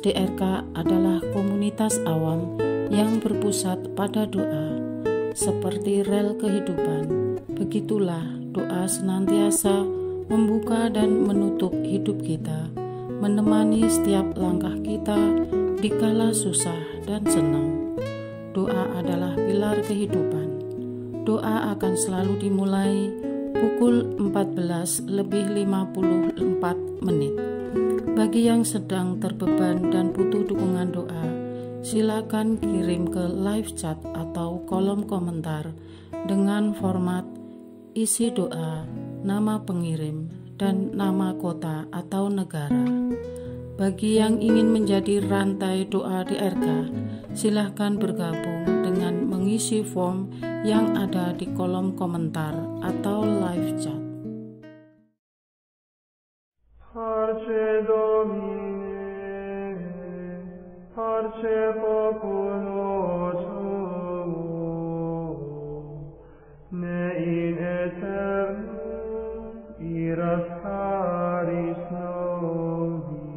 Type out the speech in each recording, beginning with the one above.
DRK adalah komunitas awam yang berpusat pada doa. Seperti rel kehidupan, begitulah doa senantiasa membuka dan menutup hidup kita, menemani setiap langkah kita di kala susah dan senang. Doa adalah pilar kehidupan. Doa akan selalu dimulai pukul 14:54. Bagi yang sedang terbeban dan butuh dukungan doa, silakan kirim ke live chat atau kolom komentar dengan format isi doa, nama pengirim, dan nama kota atau negara. Bagi yang ingin menjadi rantai doa DRK, silakan bergabung dengan mengisi form yang ada di kolom komentar atau live chat. Parce Domine, parce populo tuo, ne in aeternum iras caris nobis.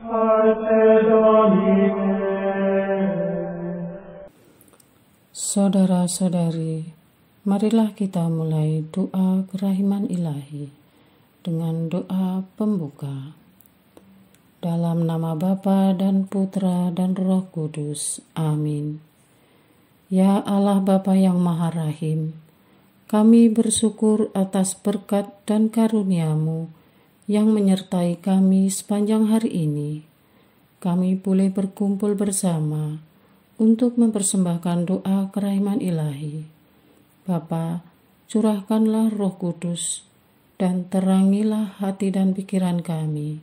Parce Domine. Saudara-saudari, marilah kita mulai doa kerahiman ilahi dengan doa pembuka. Dalam nama Bapa dan Putra dan Roh Kudus. Amin. Ya Allah Bapa yang Maha Rahim, kami bersyukur atas berkat dan karunia-Mu yang menyertai kami sepanjang hari ini. Kami boleh berkumpul bersama untuk mempersembahkan doa kerahiman ilahi. Bapa, curahkanlah Roh Kudus dan terangilah hati dan pikiran kami,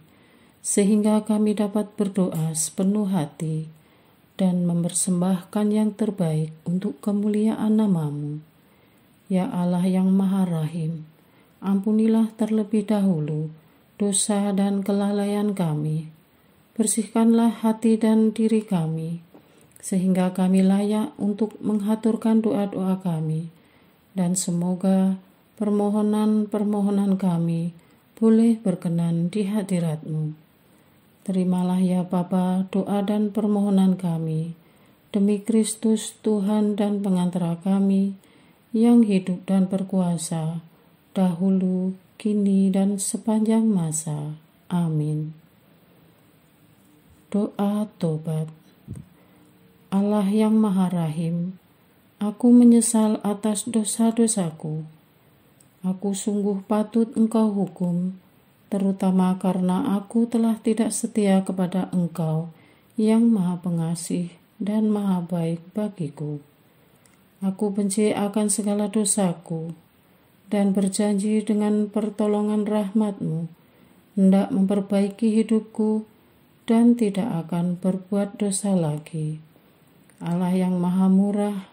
sehingga kami dapat berdoa sepenuh hati dan mempersembahkan yang terbaik untuk kemuliaan nama-Mu. Ya Allah yang Maha Rahim, ampunilah terlebih dahulu dosa dan kelalaian kami. Bersihkanlah hati dan diri kami, sehingga kami layak untuk menghaturkan doa-doa kami, dan semoga permohonan-permohonan kami boleh berkenan di hadirat-Mu. Terimalah ya Bapa doa dan permohonan kami, demi Kristus Tuhan dan pengantara kami, yang hidup dan berkuasa, dahulu, kini, dan sepanjang masa. Amin. Doa tobat. Allah yang Maha Rahim, aku menyesal atas dosa-dosaku. Aku sungguh patut Engkau hukum, terutama karena aku telah tidak setia kepada Engkau yang Maha Pengasih dan Maha Baik bagiku. Aku benci akan segala dosaku dan berjanji dengan pertolongan rahmat-Mu hendak memperbaiki hidupku dan tidak akan berbuat dosa lagi. Allah yang Maha Murah,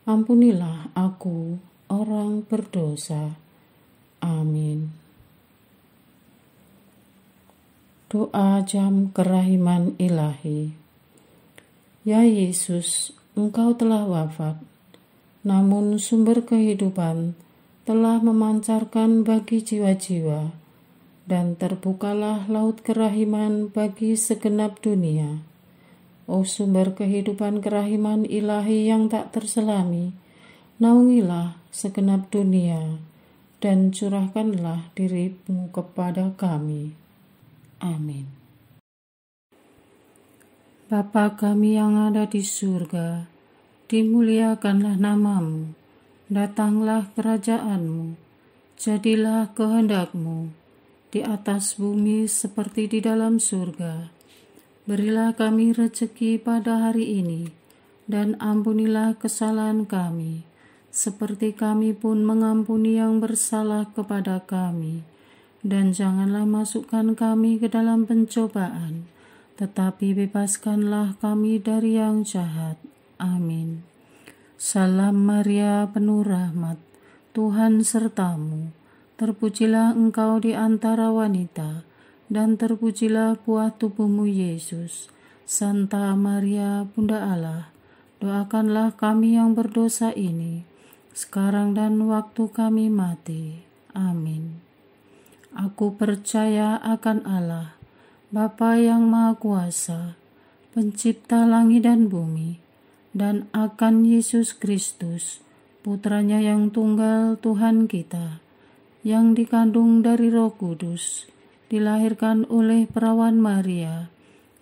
ampunilah aku, orang berdosa. Amin. Doa jam kerahiman ilahi. Ya Yesus, Engkau telah wafat, namun sumber kehidupan telah memancarkan bagi jiwa-jiwa, dan terbukalah laut kerahiman bagi segenap dunia. O sumber kehidupan kerahiman ilahi yang tak terselami, naungilah segenap dunia, dan curahkanlah diri-Mu kepada kami. Amin. Bapa kami yang ada di surga, dimuliakanlah nama-Mu, datanglah kerajaan-Mu, jadilah kehendak-Mu, di atas bumi seperti di dalam surga. Berilah kami rezeki pada hari ini, dan ampunilah kesalahan kami, seperti kami pun mengampuni yang bersalah kepada kami. Dan janganlah masukkan kami ke dalam pencobaan, tetapi bebaskanlah kami dari yang jahat. Amin. Salam Maria, penuh rahmat, Tuhan serta-Mu. Terpujilah Engkau di antara wanita, dan terpujilah buah tubuh-Mu Yesus. Santa Maria, Bunda Allah, doakanlah kami yang berdosa ini, sekarang dan waktu kami mati. Amin. Aku percaya akan Allah, Bapa yang Maha Kuasa, Pencipta langit dan bumi, dan akan Yesus Kristus, Putranya yang tunggal Tuhan kita, yang dikandung dari Roh Kudus, dilahirkan oleh perawan Maria,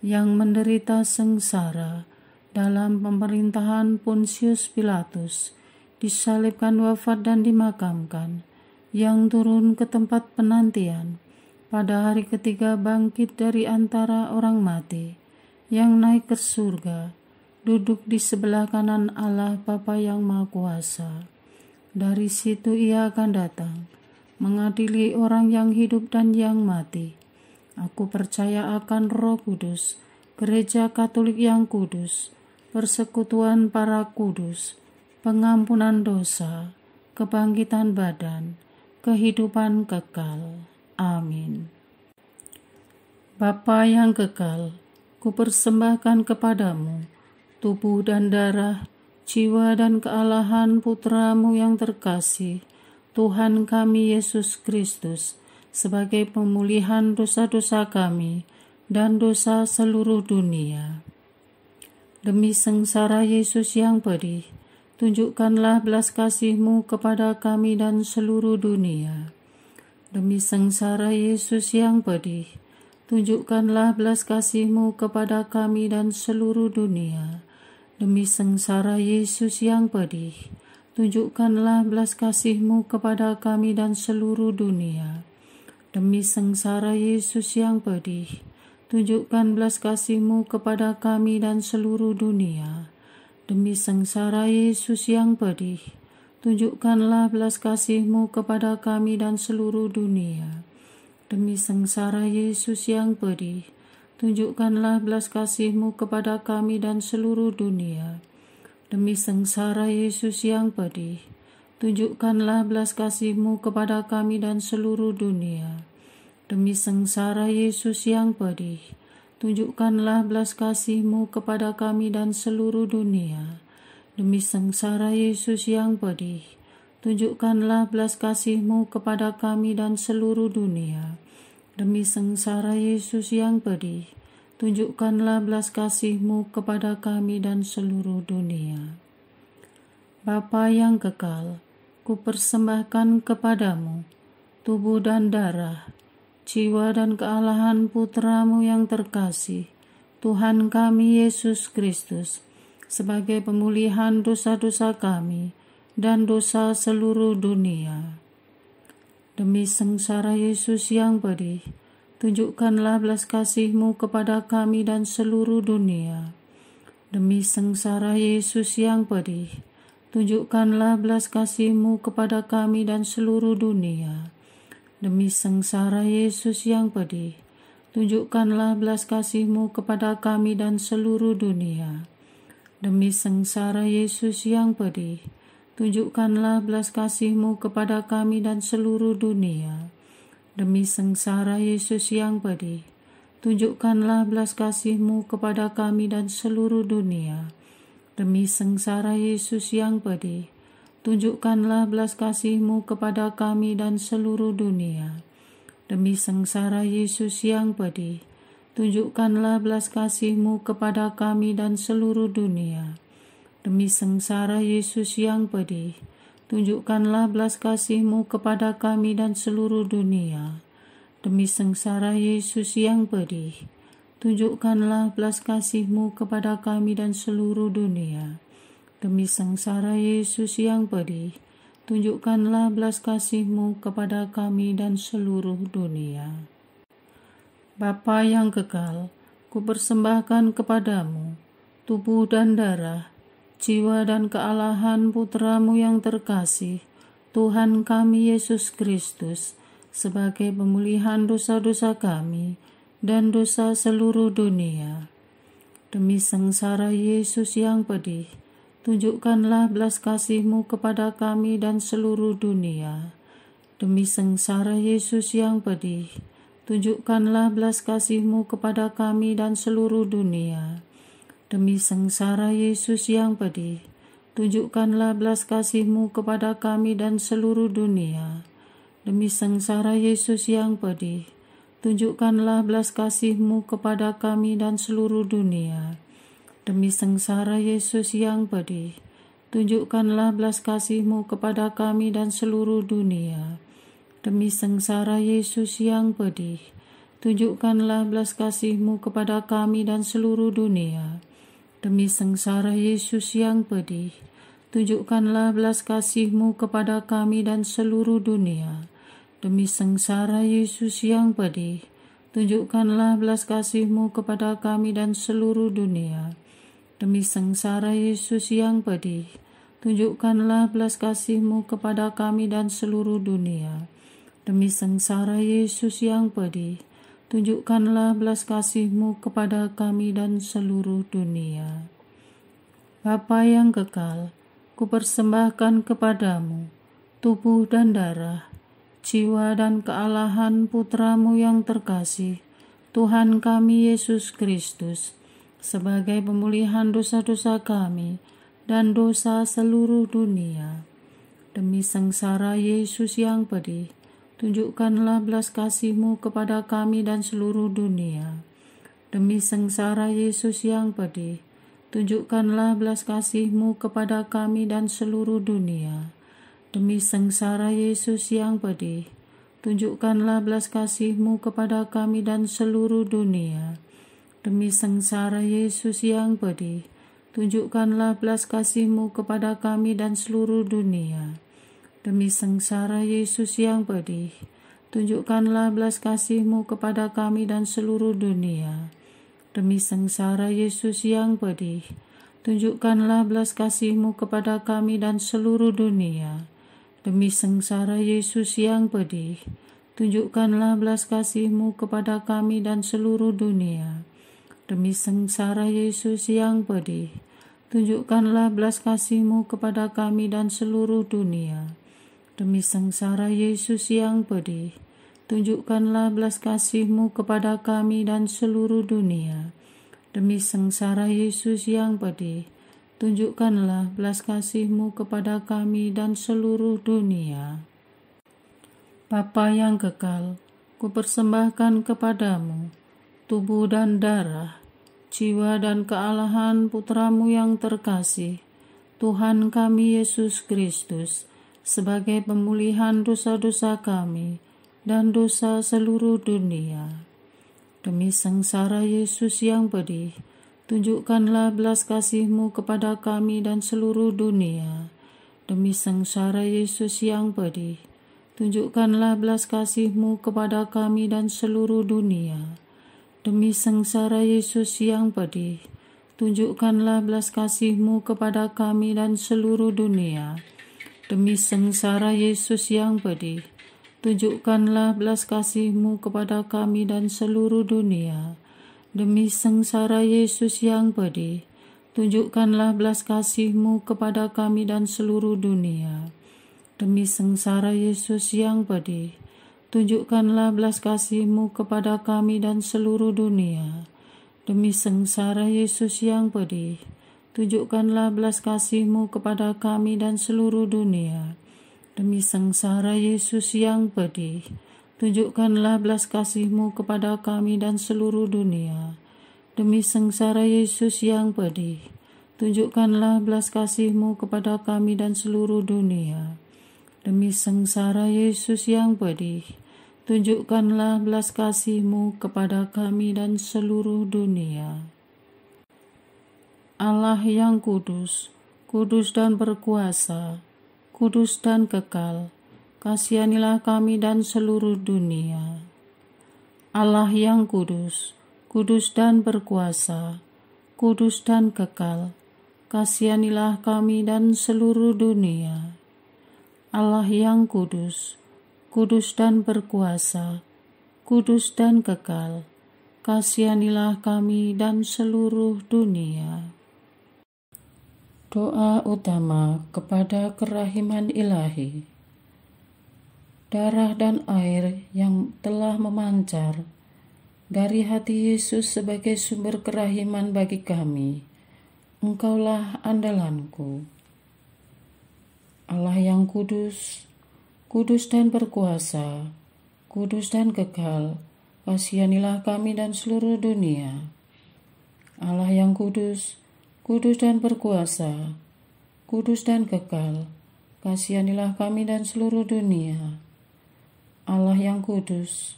yang menderita sengsara dalam pemerintahan Pontius Pilatus, disalibkan, wafat dan dimakamkan, yang turun ke tempat penantian, pada hari ketiga bangkit dari antara orang mati, yang naik ke surga, duduk di sebelah kanan Allah Bapa yang Maha Kuasa. Dari situ Ia akan datang, mengadili orang yang hidup dan yang mati. Aku percaya akan Roh Kudus, Gereja Katolik yang kudus, persekutuan para kudus, pengampunan dosa, kebangkitan badan, kehidupan kekal. Amin. Bapa yang kekal, kupersembahkan kepadamu tubuh dan darah, jiwa dan kealahan Putra-Mu yang terkasih, Tuhan kami Yesus Kristus, sebagai pemulihan dosa-dosa kami dan dosa seluruh dunia. Demi sengsara Yesus yang pedih, tunjukkanlah belas kasih-Mu kepada kami dan seluruh dunia. Demi sengsara Yesus yang pedih, tunjukkanlah belas kasih-Mu kepada kami dan seluruh dunia. Demi sengsara Yesus yang pedih, tunjukkanlah belas kasih-Mu kepada kami dan seluruh dunia. Demi sengsara Yesus yang pedih, tunjukkan belas kasih-Mu kepada kami dan seluruh dunia. Demi sengsara Yesus yang pedih, tunjukkanlah belas kasih-Mu kepada kami dan seluruh dunia. Demi sengsara Yesus yang pedih, tunjukkanlah belas kasih-Mu kepada kami dan seluruh dunia. Demi sengsara Yesus yang pedih, tunjukkanlah belas kasih-Mu kepada kami dan seluruh dunia. Demi sengsara Yesus yang pedih, tunjukkanlah belas kasih-Mu kepada kami dan seluruh dunia. Demi sengsara Yesus yang pedih, tunjukkanlah belas kasih-Mu kepada kami dan seluruh dunia. Demi sengsara Yesus yang pedih, tunjukkanlah belas kasih-Mu kepada kami dan seluruh dunia. Bapa yang kekal, kupersembahkan kepadamu tubuh dan darah, jiwa dan kealahan Putra-Mu yang terkasih, Tuhan kami Yesus Kristus, sebagai pemulihan dosa-dosa kami dan dosa seluruh dunia. Demi sengsara Yesus yang pedih, tunjukkanlah belas kasih-Mu kepada kami dan seluruh dunia. Demi sengsara Yesus yang pedih, tunjukkanlah belas kasih-Mu kepada kami dan seluruh dunia. Demi sengsara Yesus yang pedih, tunjukkanlah belas kasih-Mu kepada kami dan seluruh dunia. Demi sengsara Yesus yang pedih, tunjukkanlah belas kasih-Mu kepada kami dan seluruh dunia. Demi sengsara Yesus yang pedih, tunjukkanlah belas kasih-Mu kepada kami dan seluruh dunia. Demi sengsara Yesus yang pedih, tunjukkanlah belas kasih-Mu kepada kami dan seluruh dunia. Demi sengsara Yesus yang pedih, tunjukkanlah belas kasih-Mu kepada kami dan seluruh dunia. Demi sengsara Yesus yang pedih, tunjukkanlah belas kasih-Mu kepada kami dan seluruh dunia. Demi sengsara Yesus yang pedih, tunjukkanlah belas kasih-Mu kepada kami dan seluruh dunia. Demi sengsara Yesus yang pedih, tunjukkanlah belas kasih-Mu kepada kami dan seluruh dunia. Bapa yang kekal, kupersembahkan kepadamu tubuh dan darah, jiwa dan kealahan Putra-Mu yang terkasih, Tuhan kami Yesus Kristus, sebagai pemulihan dosa-dosa kami dan dosa seluruh dunia. Demi sengsara Yesus yang pedih, tunjukkanlah belas kasih-Mu kepada kami dan seluruh dunia. Demi sengsara Yesus yang pedih, tunjukkanlah belas kasih-Mu kepada kami dan seluruh dunia. Demi sengsara Yesus yang pedih, tunjukkanlah belas kasih-Mu kepada kami dan seluruh dunia. Demi sengsara Yesus yang pedih, tunjukkanlah belas kasih-Mu kepada kami dan seluruh dunia. Demi sengsara Yesus yang pedih, tunjukkanlah belas kasih-Mu kepada kami dan seluruh dunia. Demi sengsara Yesus yang pedih, tunjukkanlah belas kasih-Mu kepada kami dan seluruh dunia. Demi sengsara Yesus yang pedih, tunjukkanlah belas kasih-Mu kepada kami dan seluruh dunia. Demi sengsara Yesus yang pedih, tunjukkanlah belas kasih-Mu kepada kami dan seluruh dunia. Demi sengsara Yesus yang pedih, tunjukkanlah belas kasih-Mu kepada kami dan seluruh dunia. Demi sengsara Yesus yang pedih, tunjukkanlah belas kasih-Mu kepada kami dan seluruh dunia. Bapa yang kekal, kupersembahkan kepadamu tubuh dan darah, jiwa dan kealahan Putra-Mu yang terkasih, Tuhan kami Yesus Kristus, sebagai pemulihan dosa-dosa kami dan dosa seluruh dunia. Demi sengsara Yesus yang pedih, tunjukkanlah belas kasih-Mu kepada kami dan seluruh dunia. Demi sengsara Yesus yang pedih, tunjukkanlah belas kasih-Mu kepada kami dan seluruh dunia. Demi sengsara Yesus yang pedih, tunjukkanlah belas kasih-Mu kepada kami dan seluruh dunia. Demi sengsara Yesus yang pedih, tunjukkanlah belas kasih-Mu kepada kami dan seluruh dunia. Demi sengsara Yesus yang pedih, tunjukkanlah belas kasih-Mu kepada kami dan seluruh dunia. Demi sengsara Yesus yang pedih, tunjukkanlah belas kasih-Mu kepada kami dan seluruh dunia. Demi sengsara Yesus yang pedih, tunjukkanlah belas kasih-Mu kepada kami dan seluruh dunia. Demi sengsara Yesus yang pedih, tunjukkanlah belas kasih-Mu kepada kami dan seluruh dunia. Demi sengsara Yesus yang pedih, tunjukkanlah belas kasih-Mu kepada kami dan seluruh dunia. Demi sengsara Yesus yang pedih, tunjukkanlah belas kasih-Mu kepada kami dan seluruh dunia. Bapa yang kekal, kupersembahkan kepadamu tubuh dan darah, jiwa dan kealahan Putra-Mu yang terkasih, Tuhan kami Yesus Kristus, sebagai pemulihan dosa-dosa kami dan dosa seluruh dunia. Demi sengsara Yesus yang pedih, tunjukkanlah belas kasih-Mu kepada kami dan seluruh dunia. Demi sengsara Yesus yang pedih, tunjukkanlah belas kasih-Mu kepada kami dan seluruh dunia. Demi sengsara Yesus yang pedih, tunjukkanlah belas kasih-Mu kepada kami dan seluruh dunia. Demi sengsara Yesus yang pedih, tunjukkanlah belas kasih-Mu kepada kami dan seluruh dunia. Demi sengsara Yesus yang pedih, tunjukkanlah belas kasih-Mu kepada kami dan seluruh dunia. Demi sengsara Yesus yang pedih, tunjukkanlah belas kasih-Mu kepada kami dan seluruh dunia. Demi sengsara Yesus yang pedih, tunjukkanlah belas kasih-Mu kepada kami dan seluruh dunia. Demi sengsara Yesus yang pedih, tunjukkanlah belas kasih-Mu kepada kami dan seluruh dunia. Demi sengsara Yesus yang pedih, tunjukkanlah belas kasih-Mu kepada kami dan seluruh dunia. Demi sengsara Yesus yang pedih, tunjukkanlah belas kasih-Mu kepada kami dan seluruh dunia. Allah yang kudus, kudus dan berkuasa, kudus dan kekal, kasihanilah kami dan seluruh dunia. Allah yang kudus, kudus dan berkuasa, kudus dan kekal, kasihanilah kami dan seluruh dunia. Allah yang kudus, kudus dan berkuasa, kudus dan kekal, kasihanilah kami dan seluruh dunia. Doa utama kepada kerahiman ilahi. Darah dan air yang telah memancar dari hati Yesus sebagai sumber kerahiman bagi kami, Engkaulah andalanku. Allah yang kudus, kudus dan berkuasa, kudus dan kekal, kasihanilah kami dan seluruh dunia. Allah yang kudus, kudus dan berkuasa, kudus dan kekal, kasihanilah kami dan seluruh dunia. Allah yang kudus,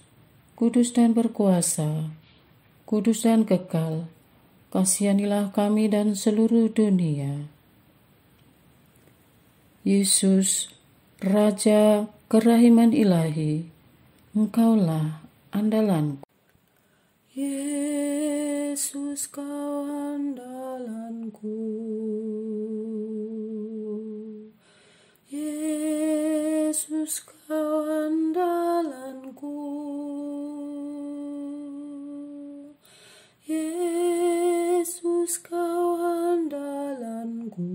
kudus dan berkuasa, kudus dan kekal, kasihanilah kami dan seluruh dunia. Yesus, Raja kerahiman ilahi, Engkaulah andalanku. Yesus, Kau andalanku. Yesus, Kau andalanku. Yesus, Kau andalanku.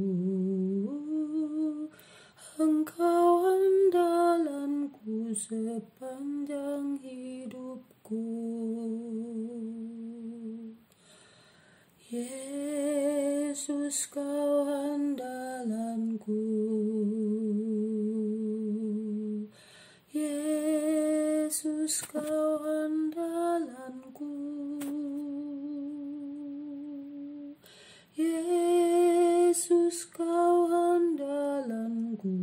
Engkau andalanku sepanjang hidupku. Yesus, Kau andalanku. Yesus, Kau andalanku. Yesus, Kau andalanku.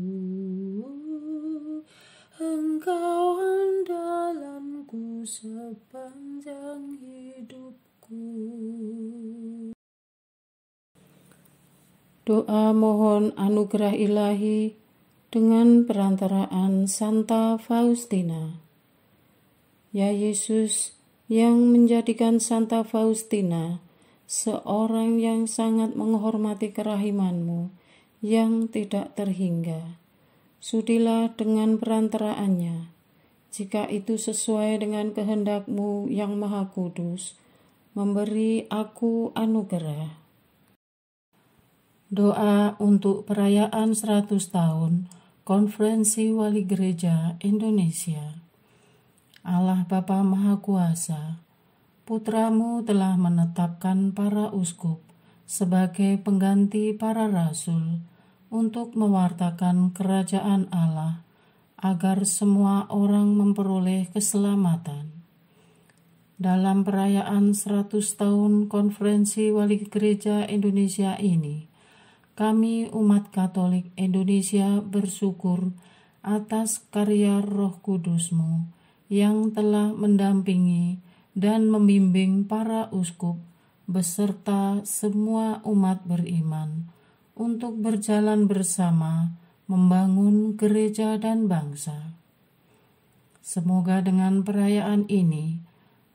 Engkau andalanku sepanjang hidupku. Doa mohon anugerah ilahi dengan perantaraan Santa Faustina. Ya Yesus, yang menjadikan Santa Faustina seorang yang sangat menghormati kerahiman-Mu yang tidak terhingga, sudilah dengan perantaraannya, jika itu sesuai dengan kehendak-Mu yang Maha Kudus, memberi aku anugerah. Doa untuk perayaan 100 tahun Konferensi Wali Gereja Indonesia. Allah Bapa Maha Kuasa, Putra-Mu telah menetapkan para uskup sebagai pengganti para rasul untuk mewartakan kerajaan Allah, agar semua orang memperoleh keselamatan. Dalam perayaan 100 tahun Konferensi Wali Gereja Indonesia ini, kami umat Katolik Indonesia bersyukur atas karya Roh Kudus-Mu yang telah mendampingi dan membimbing para uskup beserta semua umat beriman untuk berjalan bersama membangun gereja dan bangsa. Semoga dengan perayaan ini,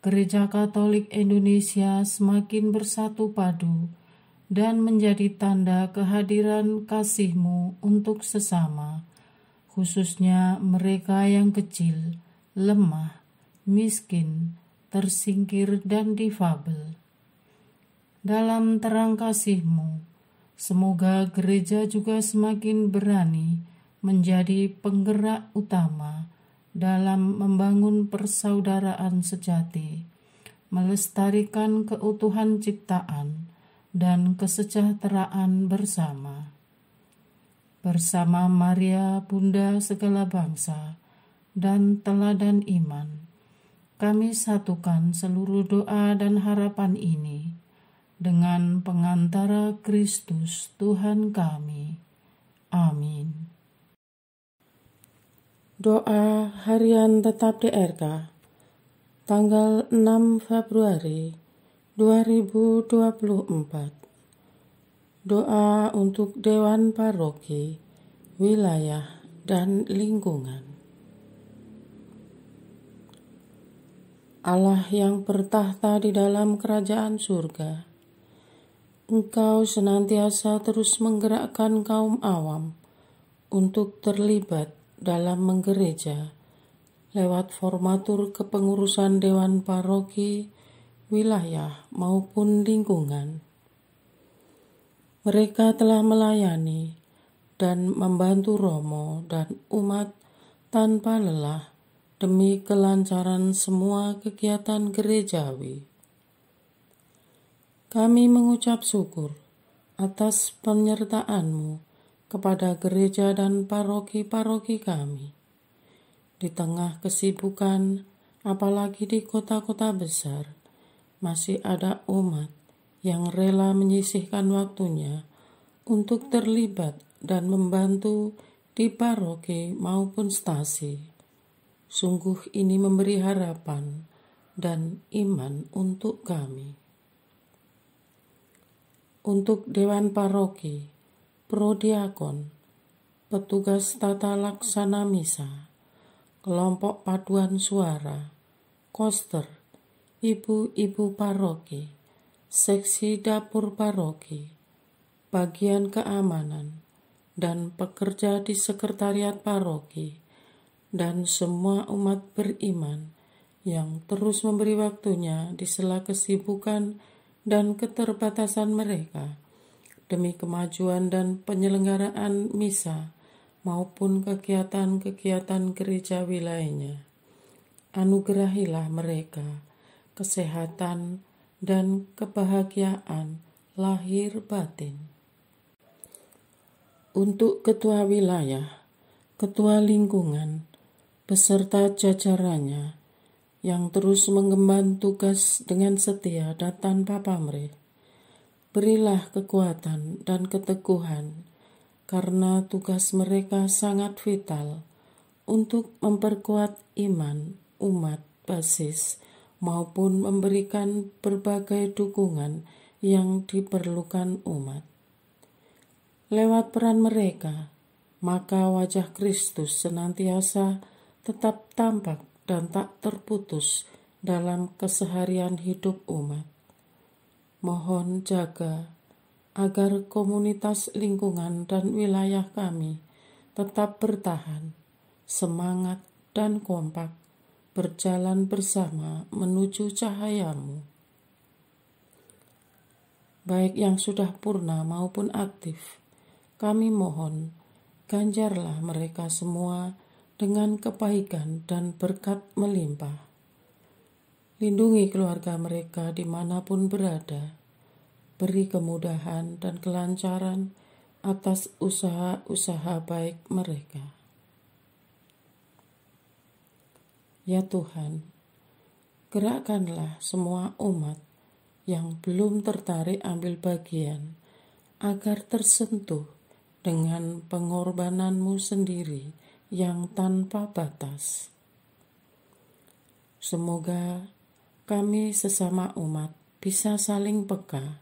Gereja Katolik Indonesia semakin bersatu padu dan menjadi tanda kehadiran kasih-Mu untuk sesama, khususnya mereka yang kecil, lemah, miskin, tersingkir, dan difabel. Dalam terang kasih-Mu, semoga gereja juga semakin berani menjadi penggerak utama dalam membangun persaudaraan sejati, melestarikan keutuhan ciptaan, dan kesejahteraan bersama. Bersama Maria, Bunda segala bangsa, dan teladan iman, kami satukan seluruh doa dan harapan ini dengan pengantara Kristus Tuhan kami. Amin. Doa Harian Tetap DRK, tanggal 6 Februari 2024. Doa untuk Dewan Paroki, Wilayah, dan Lingkungan. Allah yang bertahta di dalam kerajaan surga, Engkau senantiasa terus menggerakkan kaum awam untuk terlibat dalam menggereja lewat formatur kepengurusan Dewan Paroki, wilayah maupun lingkungan. Mereka telah melayani dan membantu Romo dan umat tanpa lelah demi kelancaran semua kegiatan gerejawi. Kami mengucap syukur atas penyertaan-Mu kepada gereja dan paroki-paroki kami. Di tengah kesibukan Apalagi di kota-kota besar, masih ada umat yang rela menyisihkan waktunya untuk terlibat dan membantu di paroki maupun stasi. Sungguh ini memberi harapan dan iman untuk kami. Untuk Dewan Paroki, Prodiakon, petugas tata laksana misa, kelompok paduan suara, koster, ibu-ibu paroki, seksi dapur paroki, bagian keamanan, dan pekerja di sekretariat paroki, dan semua umat beriman yang terus memberi waktunya di sela kesibukan dan keterbatasan mereka demi kemajuan dan penyelenggaraan misa maupun kegiatan-kegiatan gerejawi lainnya. Anugerahilah mereka kesehatan dan kebahagiaan lahir batin. Untuk ketua wilayah, ketua lingkungan, beserta jajarannya yang terus mengemban tugas dengan setia dan tanpa pamrih, berilah kekuatan dan keteguhan karena tugas mereka sangat vital untuk memperkuat iman umat basis maupun memberikan berbagai dukungan yang diperlukan umat. Lewat peran mereka, maka wajah Kristus senantiasa tetap tampak dan tak terputus dalam keseharian hidup umat. Mohon jaga agar komunitas lingkungan dan wilayah kami tetap bertahan, semangat dan kompak, berjalan bersama menuju cahaya-Mu. Baik yang sudah purna maupun aktif, kami mohon ganjarlah mereka semua dengan kebaikan dan berkat melimpah. Lindungi keluarga mereka dimanapun berada. Beri kemudahan dan kelancaran atas usaha-usaha baik mereka. Ya Tuhan, gerakkanlah semua umat yang belum tertarik ambil bagian agar tersentuh dengan pengorbanan-Mu sendiri yang tanpa batas. Semoga kami sesama umat bisa saling peka,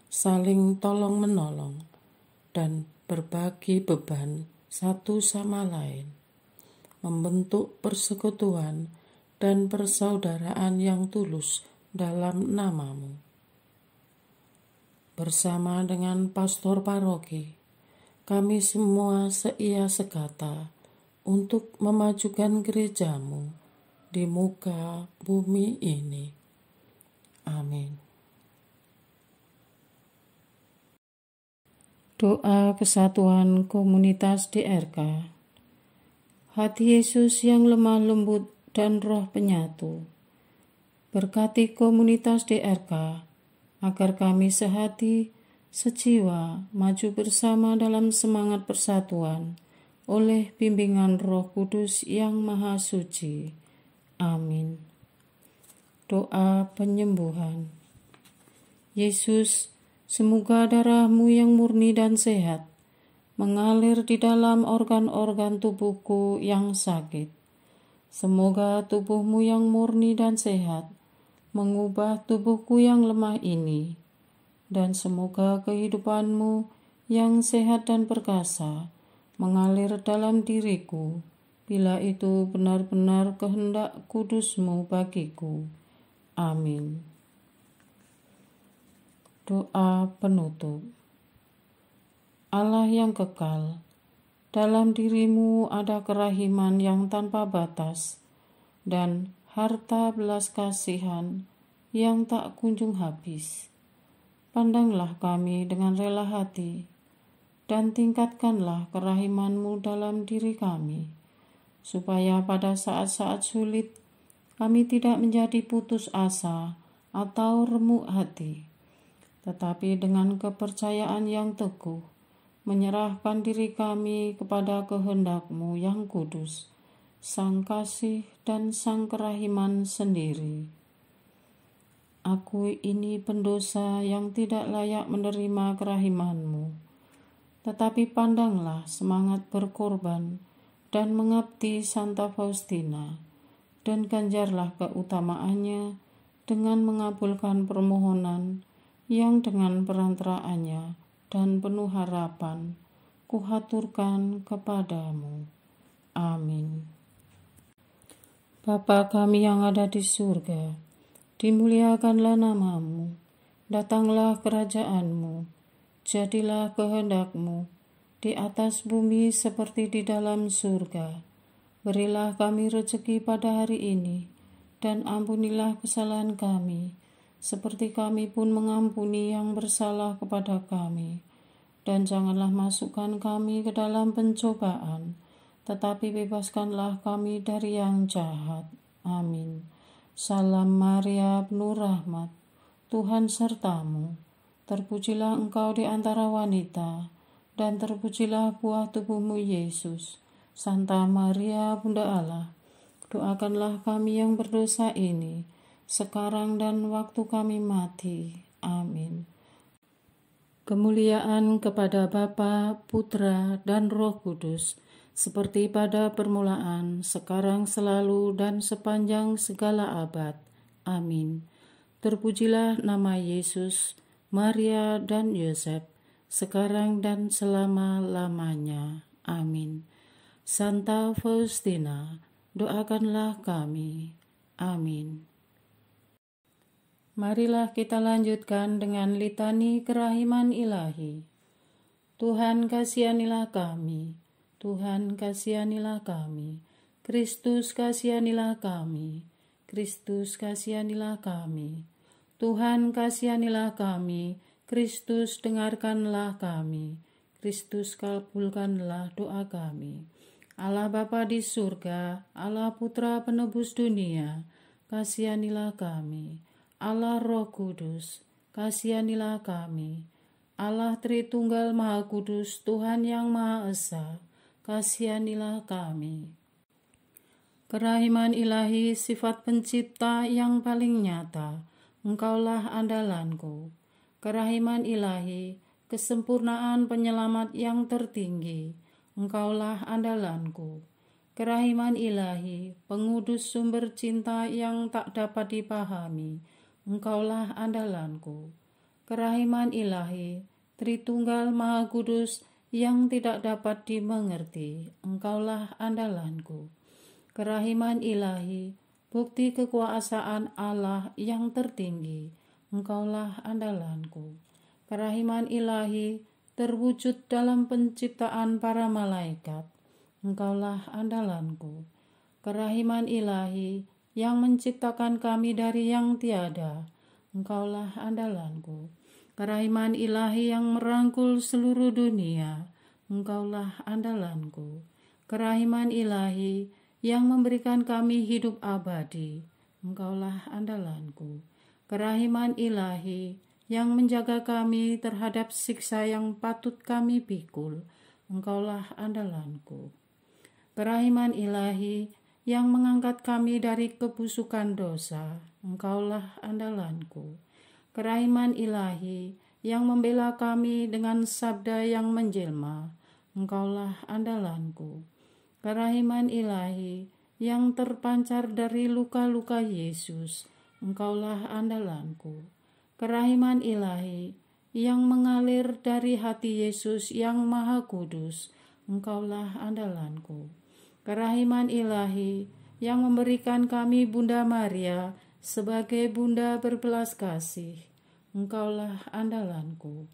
saling tolong-menolong, dan berbagi beban satu sama lain, membentuk persekutuan dan persaudaraan yang tulus dalam nama-Mu. Bersama dengan pastor paroki, kami semua seia sekata untuk memajukan gereja-Mu di muka bumi ini. Amin. Doa kesatuan komunitas DRK. Hati Yesus yang lemah lembut dan roh penyatu, berkati komunitas DRK agar kami sehati, sejiwa, maju bersama dalam semangat persatuan oleh bimbingan Roh Kudus yang Maha Suci. Amin. Doa penyembuhan. Yesus, semoga darah-Mu yang murni dan sehat mengalir di dalam organ-organ tubuhku yang sakit. Semoga tubuh-Mu yang murni dan sehat mengubah tubuhku yang lemah ini, dan semoga kehidupan-Mu yang sehat dan perkasa mengalir dalam diriku, bila itu benar-benar kehendak kudus-Mu bagiku. Amin. Doa penutup. Allah yang kekal, dalam diri-Mu ada kerahiman yang tanpa batas dan harta belas kasihan yang tak kunjung habis. Pandanglah kami dengan rela hati dan tingkatkanlah kerahiman-Mu dalam diri kami, supaya pada saat-saat sulit kami tidak menjadi putus asa atau remuk hati, tetapi dengan kepercayaan yang teguh menyerahkan diri kami kepada kehendak-Mu yang kudus Sang Kasih dan Sang Kerahiman sendiri. Aku ini pendosa yang tidak layak menerima kerahiman-Mu, tetapi pandanglah semangat berkorban dan mengabdi Santa Faustina, dan ganjarlah keutamaannya dengan mengabulkan permohonan yang dengan perantaraannya dan penuh harapan kuhaturkan kepadamu. Amin. Bapa kami yang ada di surga, dimuliakanlah nama-Mu, datanglah kerajaan-Mu, jadilah kehendak-Mu di atas bumi seperti di dalam surga. Berilah kami rezeki pada hari ini, dan ampunilah kesalahan kami, seperti kami pun mengampuni yang bersalah kepada kami. Dan janganlah masukkan kami ke dalam pencobaan, tetapi bebaskanlah kami dari yang jahat. Amin. Salam Maria, penuh rahmat, Tuhan sertamu. Terpujilah engkau di antara wanita, dan terpujilah buah tubuhmu Yesus. Santa Maria, Bunda Allah, doakanlah kami yang berdosa ini, sekarang dan waktu kami mati. Amin. Kemuliaan kepada Bapa, Putra, dan Roh Kudus, seperti pada permulaan, sekarang, selalu, dan sepanjang segala abad. Amin. Terpujilah nama Yesus, Maria, dan Yosef, sekarang dan selama-lamanya. Amin. Santa Faustina, doakanlah kami. Amin. Marilah kita lanjutkan dengan litani kerahiman ilahi. Tuhan kasihanilah kami, Tuhan kasihanilah kami, Kristus kasihanilah kami, Kristus kasihanilah kami, Tuhan kasihanilah kami, Kristus dengarkanlah kami, Kristus kabulkanlah doa kami. Allah Bapa di surga, Allah Putra penebus dunia, kasihanilah kami. Allah Roh Kudus, kasihanilah kami. Allah Tritunggal Maha Kudus, Tuhan yang Maha Esa, kasihanilah kami. Kerahiman ilahi, sifat pencipta yang paling nyata, Engkaulah andalanku. Kerahiman ilahi, kesempurnaan penyelamat yang tertinggi, Engkaulah andalanku. Kerahiman ilahi, pengudus sumber cinta yang tak dapat dipahami, Engkaulah andalanku. Kerahiman ilahi, Tritunggal Maha Kudus yang tidak dapat dimengerti, Engkaulah andalanku. Kerahiman ilahi, bukti kekuasaan Allah yang tertinggi, Engkaulah andalanku. Kerahiman ilahi, terwujud dalam penciptaan para malaikat, Engkaulah andalanku. Kerahiman ilahi yang menciptakan kami dari yang tiada, Engkaulah andalanku. Kerahiman ilahi yang merangkul seluruh dunia, Engkaulah andalanku. Kerahiman ilahi yang memberikan kami hidup abadi, Engkaulah andalanku. Kerahiman ilahi yang menjaga kami terhadap siksa yang patut kami pikul, Engkaulah andalanku. Kerahiman ilahi yang mengangkat kami dari kebusukan dosa, Engkaulah andalanku. Kerahiman ilahi yang membela kami dengan sabda yang menjelma, Engkaulah andalanku. Kerahiman ilahi yang terpancar dari luka-luka Yesus, Engkaulah andalanku. Kerahiman ilahi yang mengalir dari hati Yesus yang Maha Kudus, Engkaulah andalanku. Kerahiman ilahi yang memberikan kami Bunda Maria sebagai Bunda berbelas kasih, Engkaulah andalanku.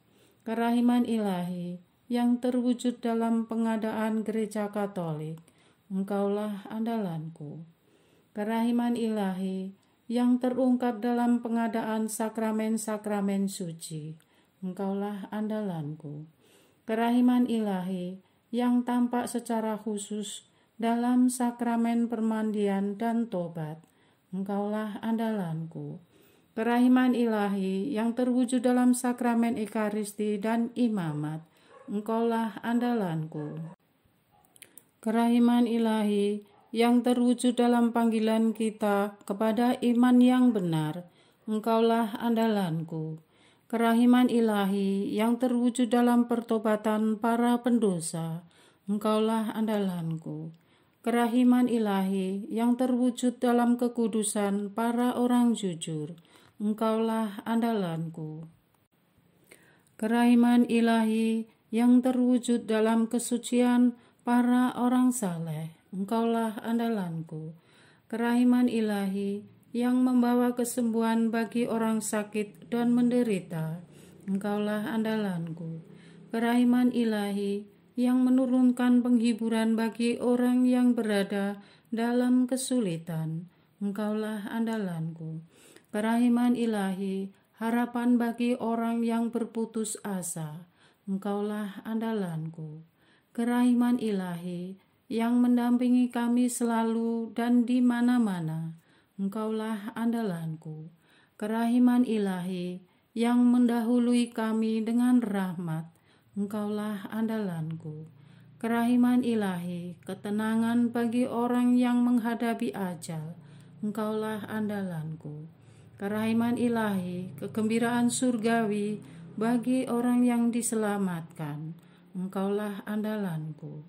Kerahiman ilahi yang terwujud dalam pengadaan Gereja Katolik, Engkaulah andalanku. Kerahiman ilahi yang terungkap dalam pengadaan sakramen-sakramen suci, Engkaulah andalanku. Kerahiman ilahi yang tampak secara khusus dalam sakramen permandian dan tobat, Engkaulah andalanku. Kerahiman ilahi yang terwujud dalam sakramen Ekaristi dan imamat, Engkaulah andalanku. Kerahiman ilahi yang terwujud dalam panggilan kita kepada iman yang benar. Engkaulah andalanku. Kerahiman ilahi yang terwujud dalam pertobatan para pendosa. Engkaulah andalanku. Kerahiman ilahi yang terwujud dalam kekudusan para orang jujur. Engkaulah andalanku. Kerahiman ilahi yang terwujud dalam kesucian para orang saleh. Engkaulah andalanku. Kerahiman ilahi yang membawa kesembuhan bagi orang sakit dan menderita. Engkaulah andalanku. Kerahiman ilahi yang menurunkan penghiburan bagi orang yang berada dalam kesulitan. Engkaulah andalanku. Kerahiman ilahi, harapan bagi orang yang berputus asa. Engkaulah andalanku. Kerahiman ilahi yang mendampingi kami selalu dan di mana-mana. Engkaulah andalanku. Kerahiman ilahi yang mendahului kami dengan rahmat. Engkaulah andalanku. Kerahiman ilahi, ketenangan bagi orang yang menghadapi ajal. Engkaulah andalanku. Kerahiman ilahi, kegembiraan surgawi bagi orang yang diselamatkan. Engkaulah andalanku.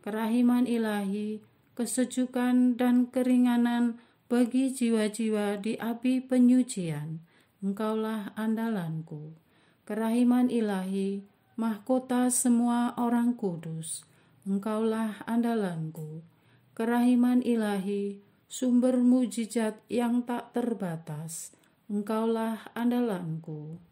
Kerahiman ilahi, kesejukan dan keringanan bagi jiwa-jiwa di api penyucian. Engkaulah andalanku. Kerahiman ilahi, mahkota semua orang kudus. Engkaulah andalanku. Kerahiman ilahi, sumber mujizat yang tak terbatas. Engkaulah andalanku.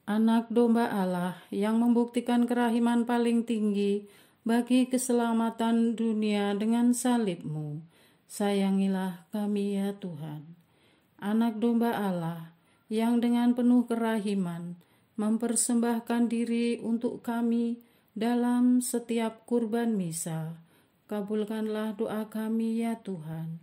Anak domba Allah yang membuktikan kerahiman paling tinggi bagi keselamatan dunia dengan salib-Mu. Sayangilah kami ya Tuhan. Anak domba Allah yang dengan penuh kerahiman mempersembahkan diri untuk kami dalam setiap kurban misa. Kabulkanlah doa kami ya Tuhan.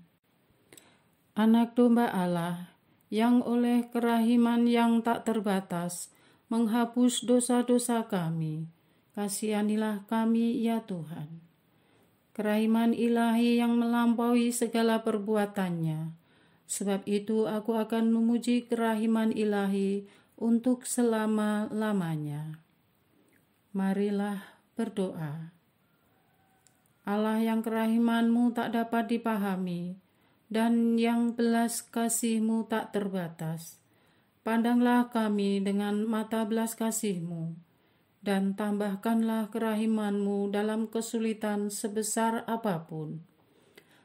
Anak domba Allah yang oleh kerahiman yang tak terbatas menghapus dosa-dosa kami. Kasihanilah kami ya Tuhan. Kerahiman ilahi yang melampaui segala perbuatannya. Sebab itu aku akan memuji kerahiman ilahi untuk selama-lamanya. Marilah berdoa. Allah yang kerahiman-Mu tak dapat dipahami dan yang belas kasih-Mu tak terbatas. Pandanglah kami dengan mata belas kasih-Mu dan tambahkanlah kerahiman-Mu dalam kesulitan sebesar apapun.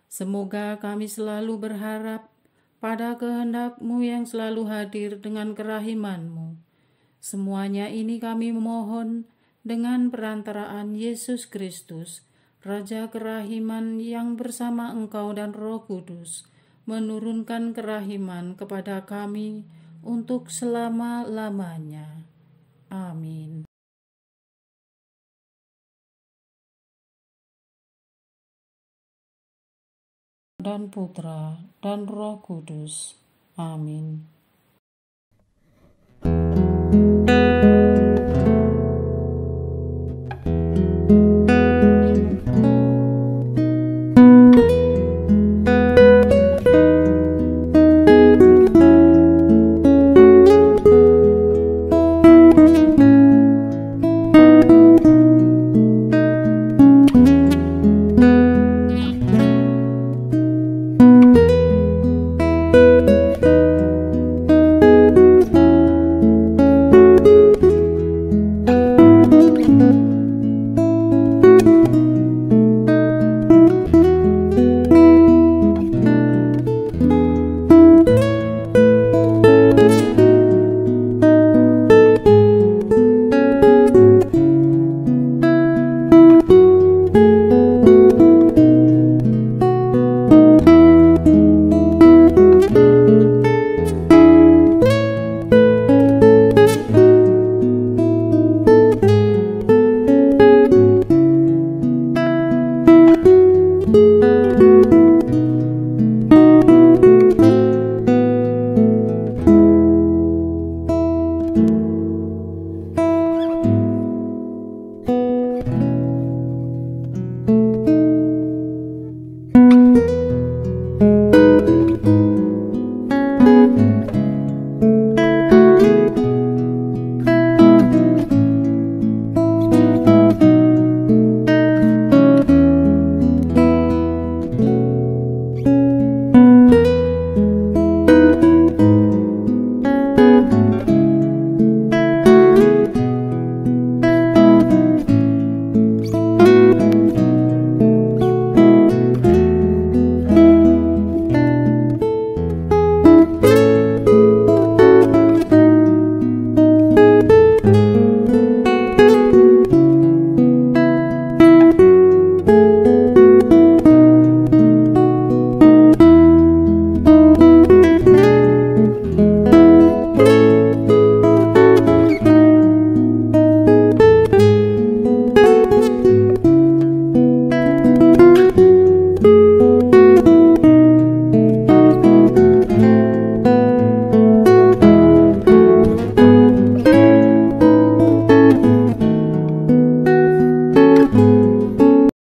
Semoga kami selalu berharap pada kehendak-Mu yang selalu hadir dengan kerahiman-Mu. Semuanya ini kami memohon dengan perantaraan Yesus Kristus, Raja kerahiman yang bersama Engkau dan Roh Kudus, menurunkan kerahiman kepada kami untuk selama-lamanya. Amin. Dan Putra dan Roh Kudus. Amin.